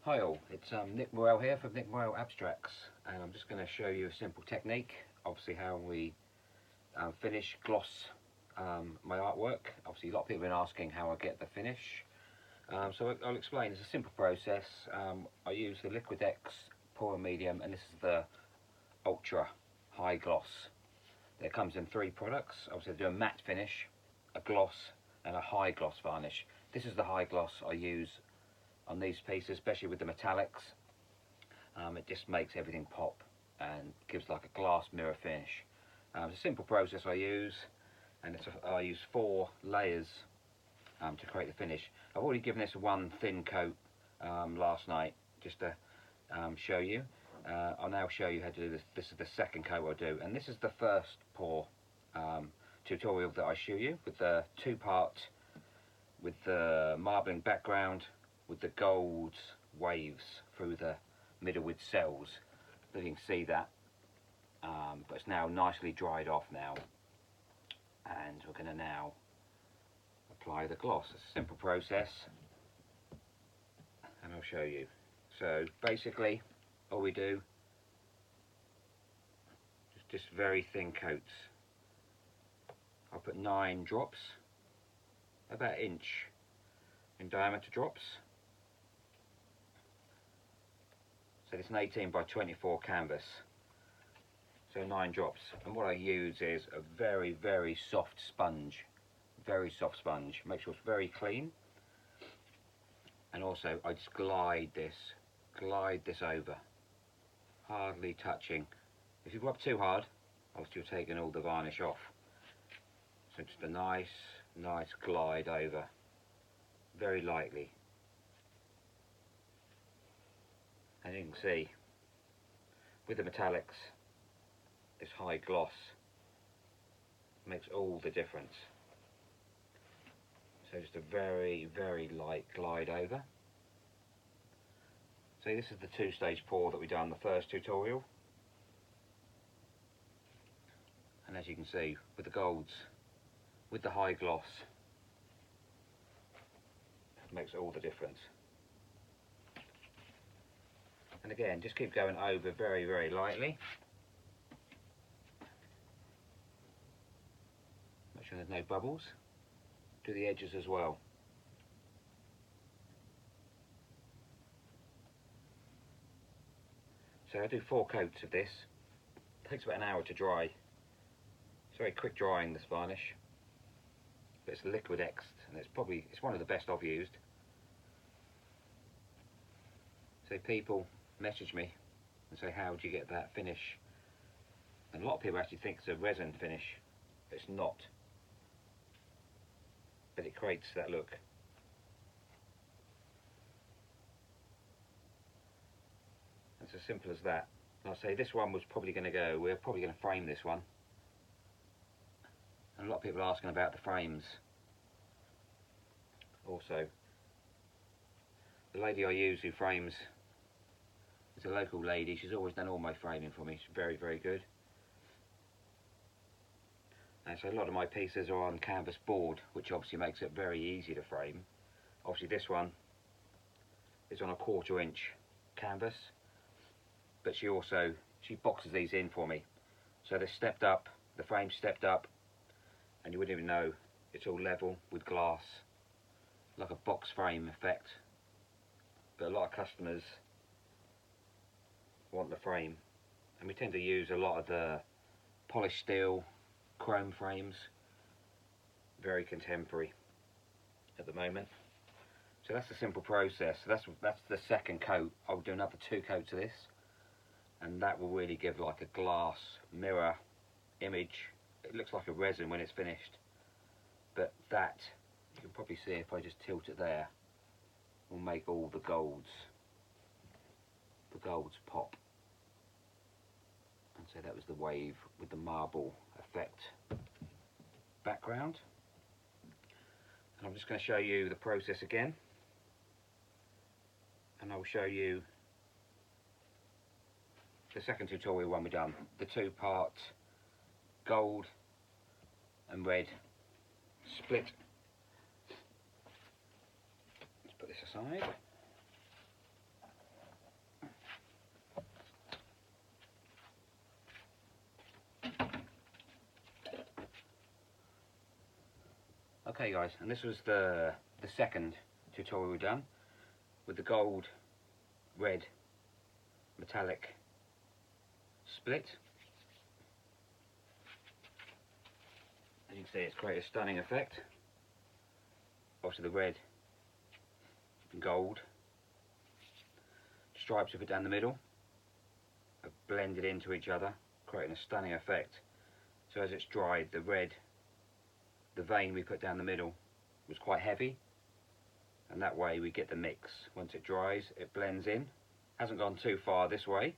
Hi all, it's Nick Morel here from Nick Morel Abstracts, and I'm just going to show you a simple technique, obviously how we finish, gloss my artwork. Obviously a lot of people have been asking how I get the finish, so I'll explain. It's a simple process. I use the Liquid X Pour Medium, and this is the Ultra High Gloss. It comes in 3 products. Obviously I do a matte finish, a gloss and a high gloss varnish. This is the high gloss I use on these pieces, especially with the metallics. It just makes everything pop and gives like a glass mirror finish. It's a simple process I use, and I use 4 layers to create the finish. I've already given this one thin coat last night just to show you. I'll now show you how to do this. This is the second coat I do, and this is the first pour tutorial that I show you with the 2-part, with the marbling background, with the gold waves through the middle with cells. You can see that, but it's now nicely dried off now, and we're going to now apply the gloss. It's a simple process, and I'll show you. So basically all we do is just very thin coats. I'll put 9 drops, about 1 inch in diameter drops. So it's an 18 by 24 canvas, so 9 drops. And what I use is a very, very soft sponge, very soft sponge. Make sure it's very clean. And also I just glide this over, hardly touching. If you rub too hard, obviously you're taking all the varnish off. So just a nice glide over, very lightly. And you can see with the metallics, this high gloss makes all the difference. So just a very, very light glide over. So this is the 2-stage pour that we done the first tutorial. And as you can see, with the golds, with the high gloss, it makes all the difference. And again, just keep going over very, very lightly. Make sure there's no bubbles. Do the edges as well. So I do 4 coats of this. It takes about an hour to dry. It's very quick drying, this varnish. But it's Liquid X, and it's one of the best I've used. So people message me and say, how do you get that finish? And a lot of people actually think it's a resin finish. It's not, but it creates that look. It's as simple as that. And I'll say this one was probably going to go, we're probably going to frame this one. And a lot of people are asking about the frames. Also, the lady I use who frames is a local lady. She's always done all my framing for me. She's very, very good. And so a lot of my pieces are on canvas board, which obviously makes it very easy to frame. Obviously this one is on a 1/4 inch canvas, but she boxes these in for me. So they're stepped up, the frame's stepped up, and you wouldn't even know it's all level with glass, like a box frame effect. But a lot of customers want the frame, and we tend to use a lot of the polished steel chrome frames, very contemporary at the moment. So that's the simple process. So that's the second coat. I'll do another 2 coats of this, and that will really give like a glass mirror image. It looks like a resin when it's finished, but that, you can probably see if I just tilt it there, will make all the golds pop. And so that was the wave with the marble effect background. And I'm just going to show you the process again, and I'll show you the second tutorial when we're done. The 2-part gold and red split. Let's put this aside. Okay guys, and this was the second tutorial we've done with the gold red metallic split. As you can see, it's created a stunning effect. Obviously the red and gold stripes of it down the middle have blended into each other, creating a stunning effect. So as it's dried, the red, the vein we put down the middle was quite heavy, and that way we get the mix. Once it dries, it blends in. Hasn't gone too far this way,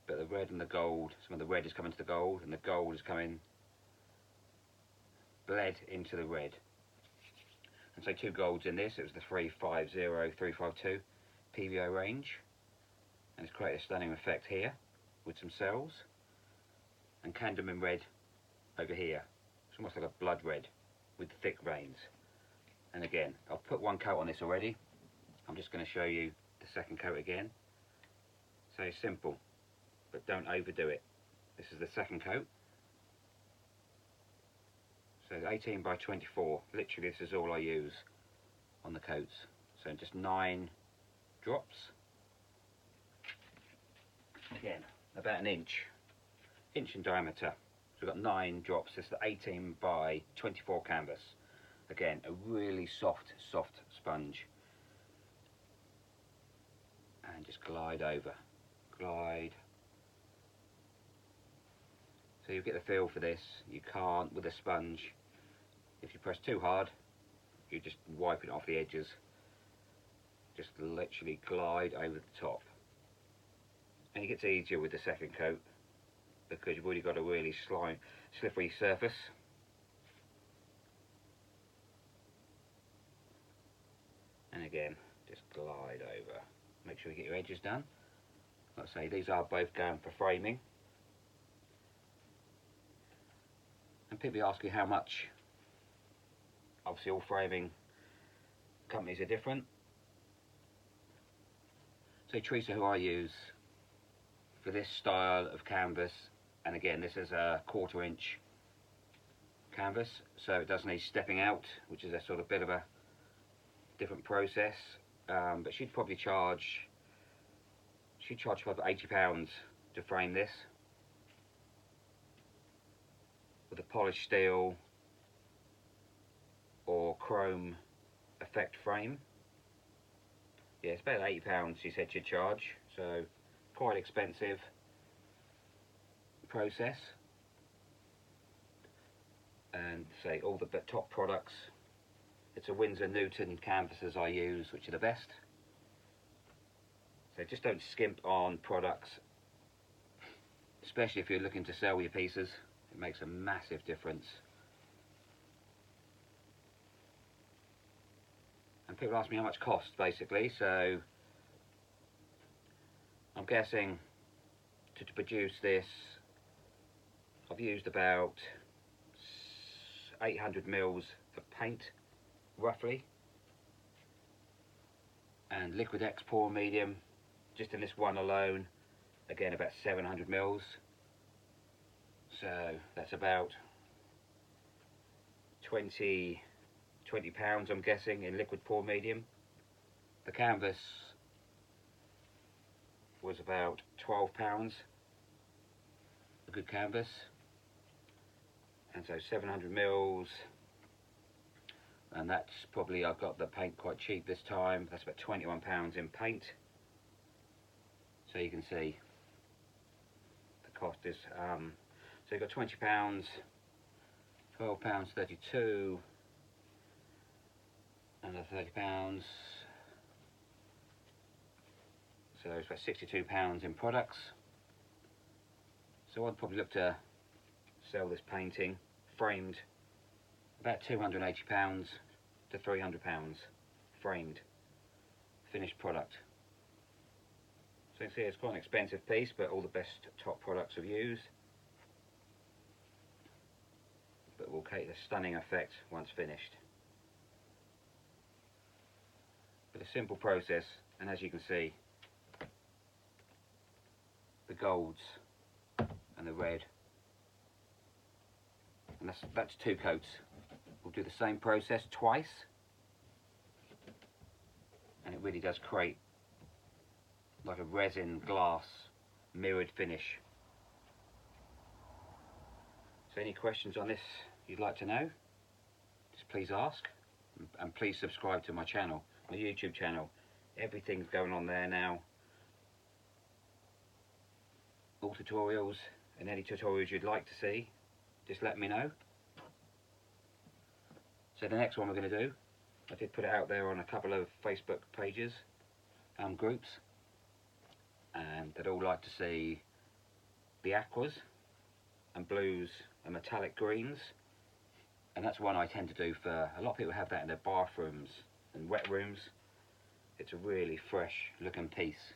but the red and the gold, some of the red is coming to the gold, and the gold is coming bled into the red. And so 2 golds in this. It was the 350, 352 PVO range, and it's created a stunning effect here with some cells, and cadmium red over here. It's almost like a blood red with thick veins. And again, I've put 1 coat on this already. I'm just going to show you the second coat again. So it's simple, but don't overdo it. This is the second coat. So 18 by 24, literally this is all I use on the coats. So just 9 drops. Again, about an inch in diameter. So we've got 9 drops. This is the 18 by 24 canvas. Again, a really soft sponge. And just glide over. Glide. So you get the feel for this. You can't with a sponge. If you press too hard, you just wipe it off the edges. Just literally glide over the top. And it gets easier with the second coat, because you've already got a really slippery surface. And again, just glide over. Make sure you get your edges done. Like I say, these are both going for framing. And people ask you how much. Obviously all framing companies are different. So Teresa, who I use for this style of canvas, and again this is a 1/4 inch canvas, so it does need stepping out, which is a sort of bit of a different process, but she'd probably charge about £80 to frame this with a polished steel or chrome effect frame. Yeah, it's about £80 she said she'd charge, so quite expensive process. And say all the top products, it's a Winsor Newton canvases I use, which are the best. So just don't skimp on products, especially if you're looking to sell your pieces. It makes a massive difference. And people ask me how much it costs, basically, so I'm guessing to produce this I've used about 800 mils of paint roughly, and Liquid X pour medium just in this one alone, again about 700 mils, so that's about 20 pounds I'm guessing in liquid pour medium. The canvas was about £12, a good canvas, and so 700 mils, and that's probably, I've got the paint quite cheap this time, that's about £21 in paint. So you can see the cost is, so you've got £20, £12.32, another £30, so it's about £62 in products. So I'd probably look to sell this painting framed about £280 to £300 framed finished product. So you can see it's quite an expensive piece, but all the best top products I've used, but will create a stunning effect once finished. But a simple process, and as you can see, the golds and the red, and that's 2 coats. we'll do the same process twice, and it really does create like a resin glass mirrored finish. So any questions on this you'd like to know, just please ask, and please subscribe to my channel, my YouTube channel. Everything's going on there now, all tutorials, and any tutorials you'd like to see, just let me know. So the next one we're going to do, I did put it out there on a couple of Facebook pages, groups, and they'd all like to see the aquas and blues and metallic greens, and that's one I tend to do for a lot of people. Have that in their bathrooms and wet rooms. It's a really fresh looking piece.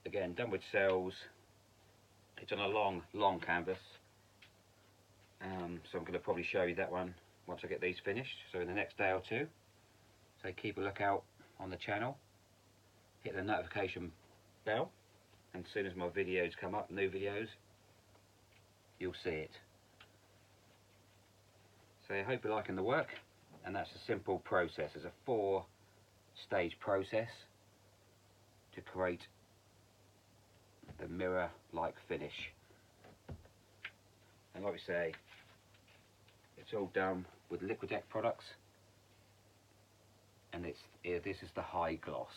Again, done with cells. It's on a long canvas, so I'm going to probably show you that one once I get these finished, so in the next day or two. So keep a lookout on the channel, hit the notification bell, and as soon as my videos come up, new videos, you'll see it. So I hope you're liking the work, and that's a simple process. It's a 4-stage process to create the mirror-like finish. And like we say, it's all done with Liquidec products, and this is the high gloss.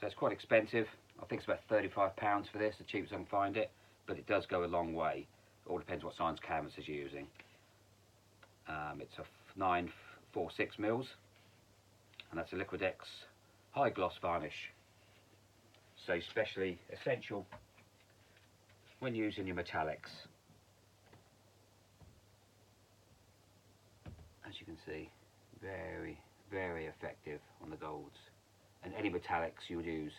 So it's quite expensive. I think it's about £35 for this, the cheapest I can find it, but it does go a long way. It all depends what size canvas you're using. It's a 946 mils, and that's a Liquidec high gloss varnish. So especially essential when using your metallics. As you can see, very effective on the golds and any metallics you would use.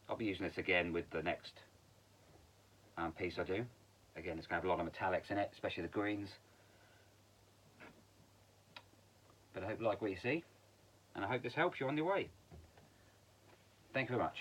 I'll be using this again with the next piece I do. Again, it's going to have a lot of metallics in it, especially the greens. But I hope you like what you see, and I hope this helps you on your way. Thank you very much.